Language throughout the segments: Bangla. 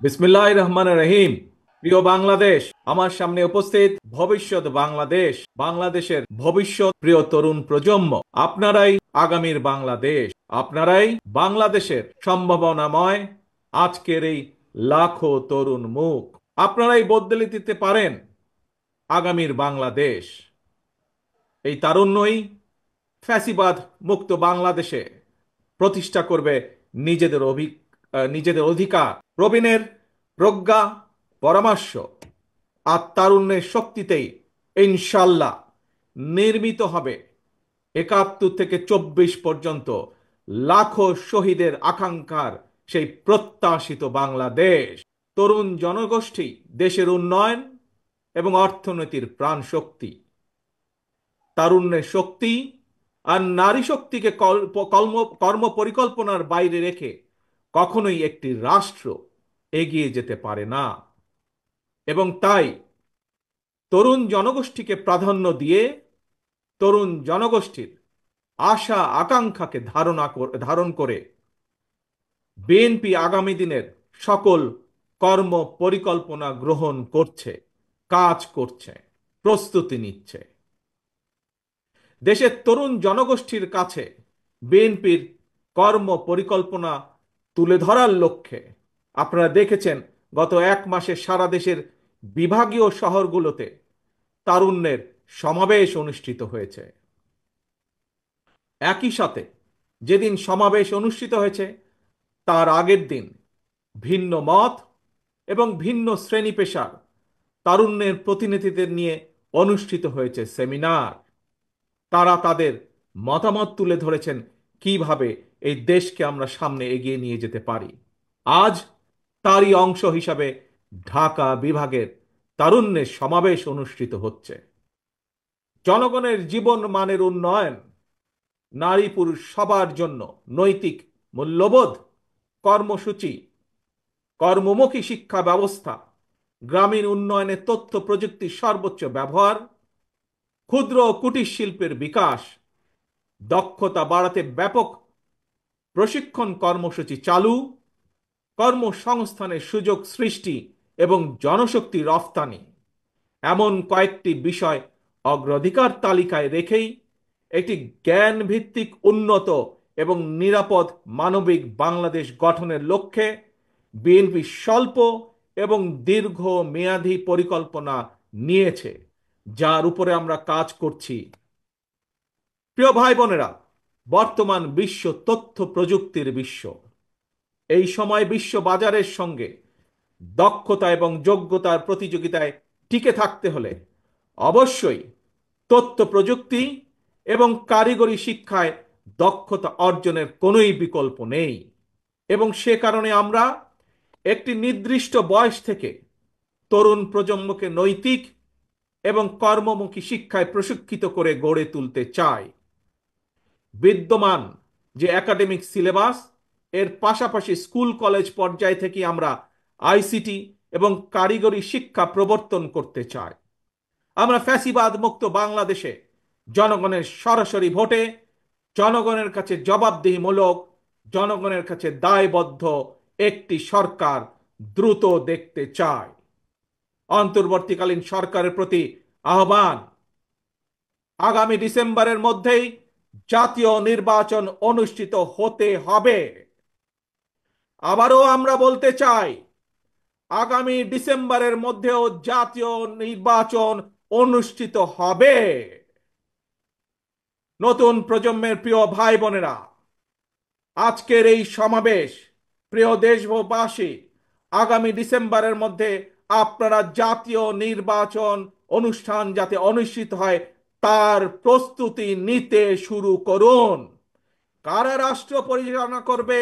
বিসমিল্লাহির রহমানির রহিম। প্রিয় বাংলাদেশ, আমার সামনে উপস্থিত ভবিষ্যৎ বাংলাদেশ, বাংলাদেশের ভবিষ্যৎ প্রিয় তরুণ প্রজন্ম, আপনারাই আগামীর বাংলাদেশ, আপনারাই বাংলাদেশের সম্ভাবনাময় আজকের এই লাখো তরুণ মুখ, আপনারাই বদলে দিতে পারেন আগামীর বাংলাদেশ। এই তারুণ্যই ফ্যাসিবাদ মুক্ত বাংলাদেশে প্রতিষ্ঠা করবে নিজেদের নিজেদের অধিকার। প্রবীণের প্রজ্ঞা, পরামর্শ আর তারুণ্যের শক্তিতেই ইনশাল্লাহ নির্মিত হবে ৭১ থেকে ২৪ পর্যন্ত লাখো শহীদের আকাঙ্ক্ষার সেই প্রত্যাশিত বাংলাদেশ। তরুণ জনগোষ্ঠী দেশের উন্নয়ন এবং অর্থনীতির প্রাণ শক্তি। তারুণ্যের শক্তি আর নারী শক্তিকে কর্ম পরিকল্পনার বাইরে রেখে কখনোই একটি রাষ্ট্র এগিয়ে যেতে পারে না। এবং তাই তরুণ জনগোষ্ঠীকে প্রাধান্য দিয়ে তরুণ জনগোষ্ঠীর আশা আকাঙ্ক্ষাকে ধারণ করে বিএনপি আগামী দিনের সকল কর্ম পরিকল্পনা গ্রহণ করছে, কাজ করছে, প্রস্তুতি নিচ্ছে। দেশের তরুণ জনগোষ্ঠীর কাছে বিএনপির কর্ম পরিকল্পনা তুলে ধরার লক্ষ্যে আপনারা দেখেছেন গত এক মাসে সারা দেশের বিভাগীয় শহরগুলোতে তারুণ্যের সমাবেশ অনুষ্ঠিত হয়েছে। একই সাথে যেদিন সমাবেশ অনুষ্ঠিত হয়েছে তার আগের দিন ভিন্ন মত এবং ভিন্ন শ্রেণী পেশার তারুণ্যের প্রতিনিধিদের নিয়ে অনুষ্ঠিত হয়েছে সেমিনার। তারা তাদের মতামত তুলে ধরেছেন কিভাবে এই দেশকে আমরা সামনে এগিয়ে নিয়ে যেতে পারি। আজ তারই অংশ হিসাবে ঢাকা বিভাগের তারুণ্যের সমাবেশ অনুষ্ঠিত হচ্ছে। জনগণের জীবন মানের উন্নয়ন, নারী পুরুষ সবার জন্য নৈতিক মূল্যবোধ কর্মসূচি, কর্মমুখী শিক্ষা ব্যবস্থা, গ্রামীণ উন্নয়নে তথ্য প্রযুক্তির সর্বোচ্চ ব্যবহার, ক্ষুদ্র ও কুটির শিল্পের বিকাশ, দক্ষতা বাড়াতে ব্যাপক প্রশিক্ষণ কর্মসূচি চালু, কর্মসংস্থানের সুযোগ সৃষ্টি এবং জনশক্তি রফতানি, এমন কয়েকটি বিষয় অগ্রাধিকার তালিকায় রেখেই একটি জ্ঞান ভিত্তিক উন্নত এবং নিরাপদ মানবিক বাংলাদেশ গঠনের লক্ষ্যে বিএনপি স্বল্প এবং দীর্ঘ মেয়াদী পরিকল্পনা নিয়েছে, যার উপরে আমরা কাজ করছি। প্রিয় ভাই বোনেরা, বর্তমান বিশ্ব তথ্য প্রযুক্তির বিশ্ব। এই সময় বিশ্ব বাজারের সঙ্গে দক্ষতা এবং যোগ্যতার প্রতিযোগিতায় টিকে থাকতে হলে অবশ্যই তথ্য প্রযুক্তি এবং কারিগরি শিক্ষায় দক্ষতা অর্জনের কোনোই বিকল্প নেই। এবং সে কারণে আমরা একটি নির্দিষ্ট বয়স থেকে তরুণ প্রজন্মকে নৈতিক এবং কর্মমুখী শিক্ষায় প্রশিক্ষিত করে গড়ে তুলতে চাই। বিদ্যমান যে একাডেমিক সিলেবাস, এর পাশাপাশি স্কুল কলেজ পর্যায় থেকে আমরা আইসিটি এবং কারিগরি শিক্ষা প্রবর্তন করতে চাই। আমরা ফ্যাসিবাদ মুক্ত বাংলাদেশে জনগণের সরাসরি ভোটে, জনগণের কাছে জবাবদিহিমূলক, জনগণের কাছে দায়বদ্ধ একটি সরকার দ্রুত দেখতে চাই। অন্তর্বর্তীকালীন সরকারের প্রতি আহ্বান, আগামী ডিসেম্বরের মধ্যেই জাতীয় নির্বাচন অনুষ্ঠিত হতে হবে। আবারও আমরা বলতে চাই, আগামী ডিসেম্বরের মধ্যেও জাতীয় নির্বাচন অনুষ্ঠিত হবে। নতুন প্রজন্মের প্রিয় ভাই বোনেরা, আজকের এই সমাবেশ, প্রিয় দেশবাসী, আগামী ডিসেম্বরের মধ্যে আপনারা জাতীয় নির্বাচন অনুষ্ঠান যাতে অনুষ্ঠিত হয় তার প্রস্তুতি নিতে শুরু করুন। কারা রাষ্ট্র পরিচালনা করবে,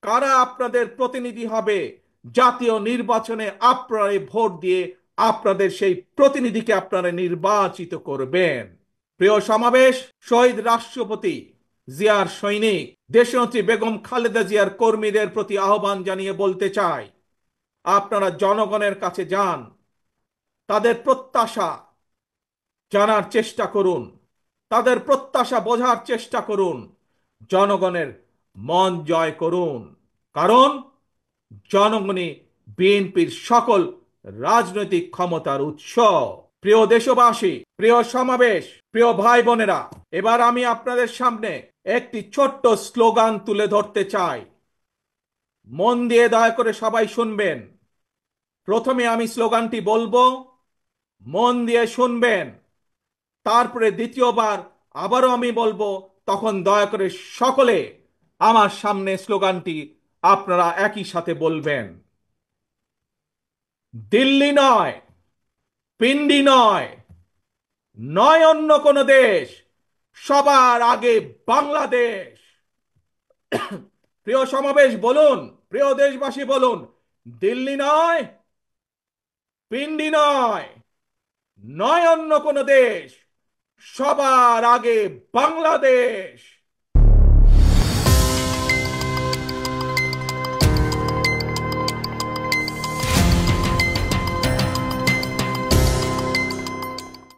কারা আপনাদের প্রতিনিধি হবে, জাতীয় নির্বাচনে আপনারা ভোট দিয়ে আপনাদের সেই প্রতিনিধিকে আপনারা নির্বাচিত করবেন। প্রিয় সমাবেশ, শহীদ রাষ্ট্রপতি জিয়ার সৈনিক দেশনেত্রী বেগম খালেদা জিয়ার কর্মীদের প্রতি আহ্বান জানিয়ে বলতে চাই, আপনারা জনগণের কাছে যান, তাদের প্রত্যাশা জানার চেষ্টা করুন, তাদের প্রত্যাশা বোঝার চেষ্টা করুন, জনগণের মন জয় করুন। কারণ জনগণই বিএনপির সকল রাজনৈতিক ক্ষমতার উৎস। প্রিয় দেশবাসী, প্রিয় সমাবেশ, প্রিয় ভাই বোনেরা, এবার আমি আপনাদের সামনে একটি ছোট্ট স্লোগান তুলে ধরতে চাই। মন দিয়ে দয়া করে সবাই শুনবেন। প্রথমে আমি স্লোগানটি বলবো, মন দিয়ে শুনবেন। তারপরে দ্বিতীয়বার আবারও আমি বলবো, তখন দয়া করে সকলে আমার সামনে স্লোগানটি আপনারা একই সাথে বলবেন। দিল্লি নয়, পিন্ডি নয়, নয় অন্য কোনো দেশ, সবার আগে বাংলাদেশ। প্রিয় সমাবেশ বলুন, প্রিয় দেশবাসী বলুন, দিল্লি নয়, পিন্ডি নয়, নয় অন্য কোনো দেশ, সবার আগে বাংলাদেশ।